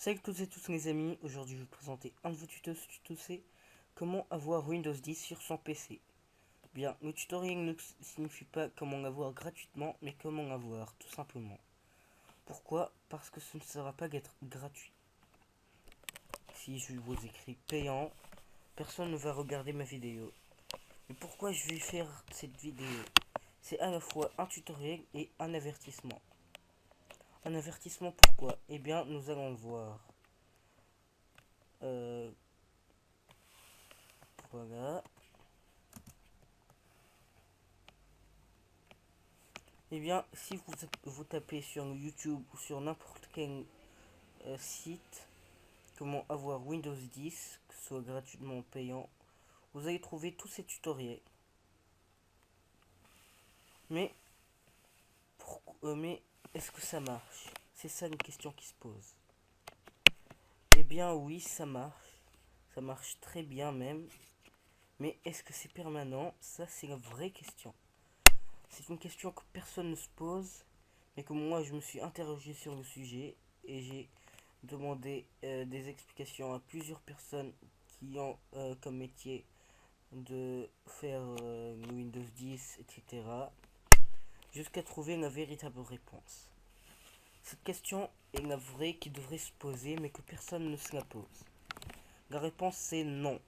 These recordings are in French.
Salut toutes et tous les amis, aujourd'hui je vais vous présenter un de vos tutos. Ce tuto c'est comment avoir Windows 10 sur son PC. Bien, le tutoriel ne signifie pas comment l'avoir gratuitement, mais comment l'avoir tout simplement. Pourquoi? Parce que ce ne sera pas gratuit. Si je vous écris payant, personne ne va regarder ma vidéo. Mais pourquoi je vais faire cette vidéo? C'est à la fois un tutoriel et un avertissement. Un avertissement pourquoi? Eh bien, nous allons le voir. Voilà. Eh bien, si vous tapez sur YouTube ou sur n'importe quel site, comment avoir Windows 10, que ce soit gratuitement ou payant, vous allez trouver tous ces tutoriels. Mais, mais est-ce que ça marche? C'est ça une question qui se pose. Eh bien oui, ça marche. Ça marche très bien même. Mais est-ce que c'est permanent? Ça, c'est la vraie question. C'est une question que personne ne se pose, mais que moi, je me suis interrogé sur le sujet et j'ai demandé des explications à plusieurs personnes qui ont comme métier de faire Windows 10, etc. jusqu'à trouver la véritable réponse. Cette question est la vraie qui devrait se poser, mais que personne ne se la pose. La réponse c'est non.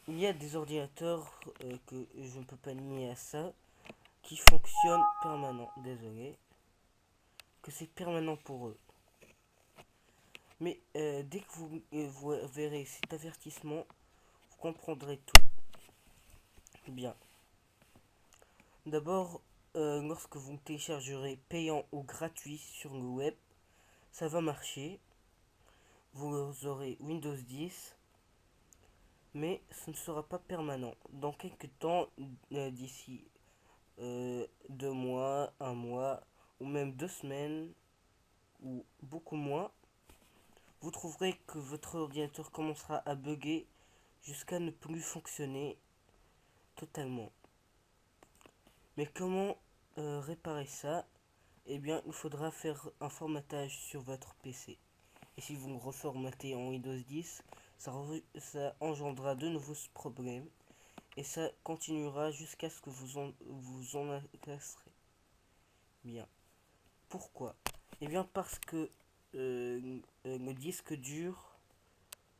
Il y a des ordinateurs que je ne peux pas nier à ça, qui fonctionnent permanent. Désolé. Que c'est permanent pour eux. Mais dès que vous verrez cet avertissement, vous comprendrez tout. Bien. D'abord, lorsque vous téléchargerez payant ou gratuit sur le web, ça va marcher. Vous aurez Windows 10, mais ce ne sera pas permanent. Dans quelques temps, d'ici 2 mois, un mois, ou même 2 semaines, ou beaucoup moins, vous trouverez que votre ordinateur commencera à bugger jusqu'à ne plus fonctionner totalement. Mais comment réparer ça? Eh bien, il faudra faire un formatage sur votre PC. Et si vous le reformatez en Windows 10, ça engendrera de nouveaux problèmes. Et ça continuera jusqu'à ce que vous en agacez. Bien. Pourquoi? Eh bien, parce que le disque dur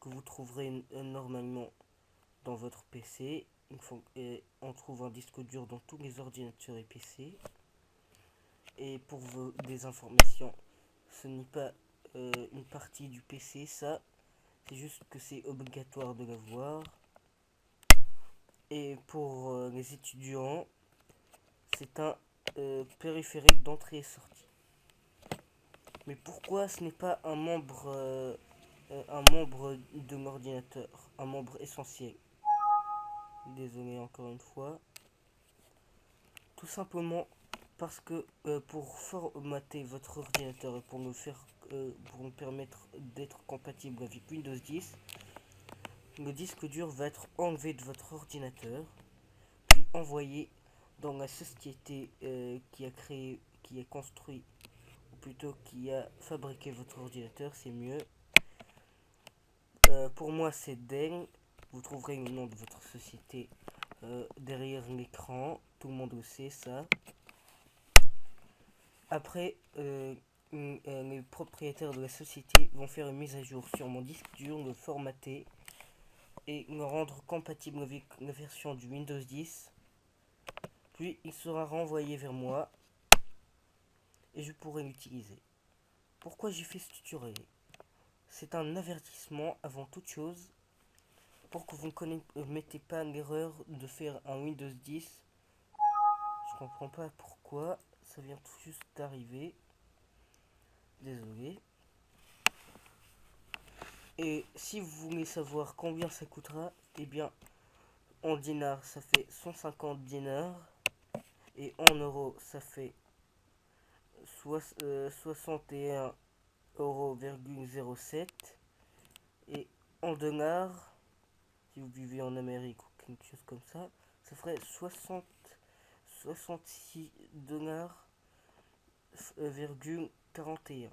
que vous trouverez normalement dans votre PC, on trouve un disque dur dans tous les ordinateurs et PC. Et pour des informations, ce n'est pas une partie du PC, ça. C'est juste que c'est obligatoire de l'avoir. Et pour les étudiants, c'est un périphérique d'entrée et sortie. Mais pourquoi ce n'est pas un membre de l'ordinateur, un membre essentiel? Désolé encore une fois. Tout simplement parce que pour formater votre ordinateur et pour pour me permettre d'être compatible avec Windows 10, le disque dur va être enlevé de votre ordinateur, puis envoyé dans la société qui a construit, ou plutôt qui a fabriqué votre ordinateur, c'est mieux. Pour moi, c'est Dell. Vous trouverez le nom de votre société derrière l'écran. Tout le monde le sait, ça. Après, les propriétaires de la société vont faire une mise à jour sur mon disque dur, le formater et le rendre compatible avec la version du Windows 10. Puis il sera renvoyé vers moi et je pourrai l'utiliser. Pourquoi j'ai fait ce tutoriel? C'est un avertissement avant toute chose pour que vous ne commettez pas l'erreur de faire un Windows 10. Je comprends pas pourquoi, ça vient tout juste d'arriver. Désolé. Et si vous voulez savoir combien ça coûtera, eh bien en dinars ça fait 150 dinars et en euros ça fait 61,07 et en dollars, si vous vivez en Amérique ou quelque chose comme ça ferait 66 dollars, 41.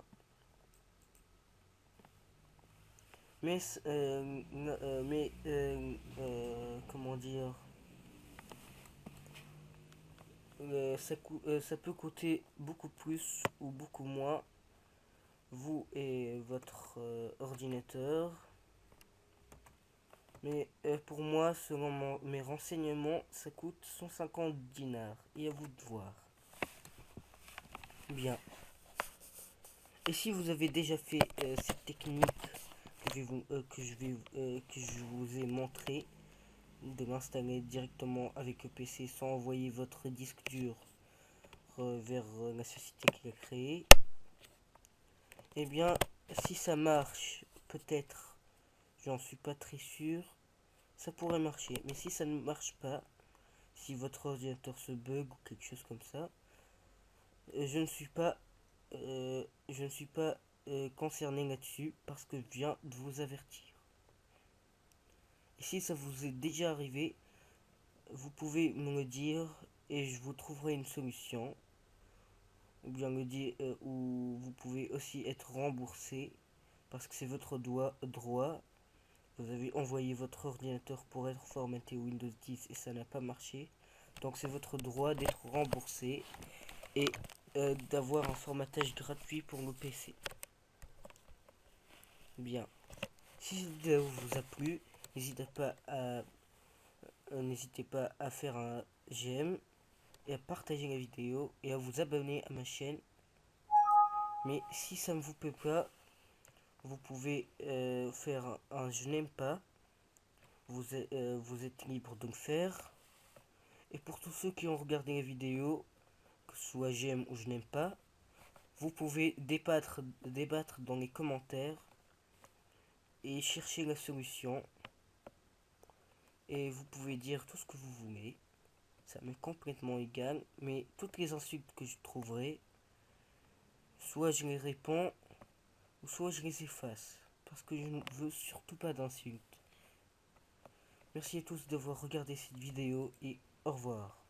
Mais, comment dire, ça peut coûter beaucoup plus ou beaucoup moins, vous et votre ordinateur. Mais pour moi, selon mes renseignements, ça coûte 150 dinars. Et à vous de voir. Bien. Et si vous avez déjà fait cette technique que je vous ai montré, de l'installer directement avec le PC sans envoyer votre disque dur vers la société qui l'a créé, eh bien, si ça marche, peut-être, j'en suis pas très sûr, ça pourrait marcher. Mais si ça ne marche pas, si votre ordinateur se bug ou quelque chose comme ça, je ne suis pas concerné là-dessus parce que je viens de vous avertir. Et si ça vous est déjà arrivé, vous pouvez me le dire et je vous trouverai une solution. Ou bien me dire, ou vous pouvez aussi être remboursé parce que c'est votre droit. Vous avez envoyé votre ordinateur pour être formaté Windows 10 et ça n'a pas marché. Donc c'est votre droit d'être remboursé et d'avoir un formatage gratuit pour le PC. Bien. Si cette vidéo vous a plu, n'hésitez pas à faire un j'aime et à partager la vidéo et à vous abonner à ma chaîne. Mais si ça ne vous plaît pas, vous pouvez faire un je n'aime pas. Vous êtes libre de le faire. Et pour tous ceux qui ont regardé la vidéo, que ce soit j'aime ou je n'aime pas, vous pouvez débattre dans les commentaires et chercher la solution. Et vous pouvez dire tout ce que vous voulez. Ça m'est complètement égal. Mais toutes les insultes que je trouverai, soit je les réponds, ou soit je les efface. Parce que je ne veux surtout pas d'insultes. Merci à tous d'avoir regardé cette vidéo et au revoir.